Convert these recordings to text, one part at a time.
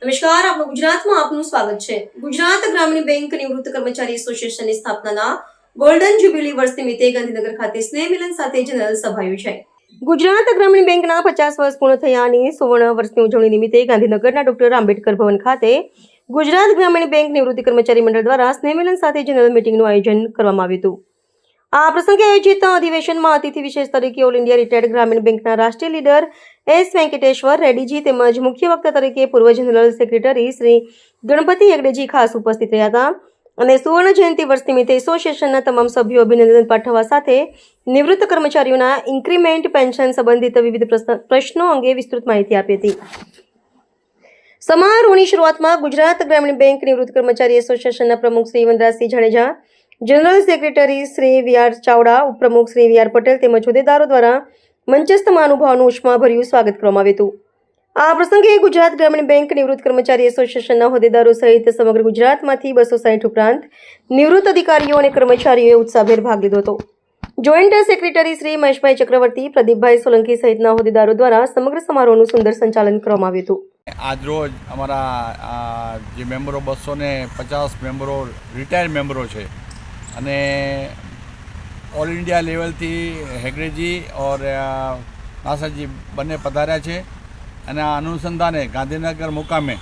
નમસ્કાર, આપનું ગુજરાતમાં આપનું સ્વાગત છે। ગુજરાત ગ્રામીણ બેંક નિવૃત્ત કર્મચારી એસોસિએશનની સ્થાપનાના ગોલ્ડન જ્યુબિલી વર્ષ નિમિત્તે ગાંધીનગર ખાતે સ્નેહ મિલન સાથે જનરલ સભા યોજાઈ। ગુજરાત ગ્રામીણ બેંકના 50 વર્ષ પૂર્ણ થયાની સુવર્ણ વર્ષની ઉજવણી નિમિત્તે ગાંધીનગરના ડોક્ટર આંબેડકર ભવન ખાતે ગુજરાત ગ્રામીણ બેંક નિવૃત્ત કર્મચારી મંડળ દ્વારા સ્નેહ મિલન સાથે જનરલ મીટિંગનું આયોજન કરવામાં આવ્યું હતું। આ પ્રસંગે આયોજિત અધિવેશનમાં અતિથિ વિશેષ તરીકે ઓલ ઇન્ડિયા રિટાયર્ડ ગ્રામીણ બેંકના રાષ્ટ્રીય લીડર એસ વેંકટેશ્વર રેડ્ડીજી તેમજ મુખ્ય વક્તા તરીકે પૂર્વ જનરલ સેક્રેટરી શ્રી ગણપતિ હેગડેજી ખાસ ઉપસ્થિત રહ્યા હતા અને સુવર્ણ જયંતિ વર્ષ નિમિત્તે એસોસિએશનના તમામ સભ્યો અભિનંદન પાઠવવા સાથે નિવૃત્ત કર્મચારીઓના ઇન્ક્રીમેન્ટ પેન્શન સંબંધિત વિવિધ પ્રશ્નો અંગે વિસ્તૃત માહિતી આપી હતી। સમારોહની શરૂઆતમાં ગુજરાત ગ્રામીણ બેંક નિવૃત્ત કર્મચારી એસોસિએશનના પ્રમુખ Shri Vanrajsinh Jadeja, general secretary Shri VR. Chavda, ઉપપ્રમુખ શ્રી વી.આર. પટેલ તેમજ હોદ્દેદારો દ્વારા મંચસ્થ મહાનુભાવોનું ઉષ્માભર્યું સ્વાગત કરવામાં આવ્યું હતું। આ પ્રસંગે ગુજરાત ગ્રામીણ બેંક નિવૃત્ત કર્મચારી એસોસિએશનના હોદ્દેદારો સહિત સમગ્ર ગુજરાતમાંથી 260 ઉપરાંત નિવૃત્ત અધિકારીઓ અને કર્મચારીઓએ ઉત્સાહભેર ભાગ લીધો હતો। જોઈન્ટ સેક્રેટરી શ્રી મહેશભાઈ ચક્રવર્તી, પ્રદીપભાઈ સોલંકી સહિતના હોદ્દેદારો દ્વારા સમગ્ર સમારોહનું સુંદર સંચાલન કરવામાં આવ્યું હતું। આજરોજ અમારા જે મેમ્બરો 250 મેમ્બરો રિટાયર્ડ મેમ્બરો છે અને ઓલ ઇન્ડિયા લેવલથી હેગડેજી और નાસરજી બંને પધાર્યા છે અને આ અનુસંધાને ગાંધીનગર મુકામે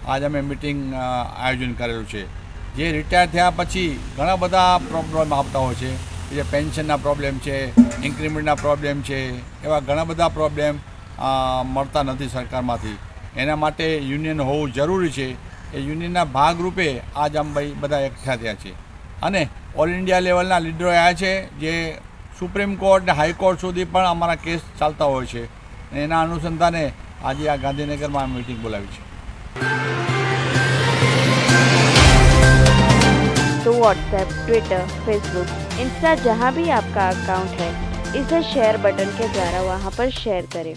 આજ અમે મીટિંગ આયોજન કરેલું છે। જે રિટાયર થયા પછી ઘણા બધા પ્રોબ્લેમ આવતા હોય છે, જે પેન્શનના પ્રોબ્લેમ છે, ઇન્ક્રીમેન્ટના પ્રોબ્લેમ છે, એવા ઘણા બધા પ્રોબ્લેમ મળતા નથી સરકારમાંથી। એના માટે યુનિયન હોવું જરૂરી છે। એ યુનિયનના ભાગરૂપે આજ અમે બધા એકઠા થયા છે અને ઓલ ઇન્ડિયા લેવલના લીડરો આવ્યા છે, જે સુપ્રીમ કોર્ટ ને હાઈકોર્ટ સુધી પણ અમારા કેસ ચાલતા હોય છે। એના અનુસંધાને આજે આ ગાંધીનગરમાં મીટિંગ બોલાવી છે। तो व्हाट्सएप, ट्विटर, फेसबुक, इंस्टा जहाँ भी आपका अकाउंट है, इसे शेयर बटन के द्वारा वहाँ पर शेयर करें।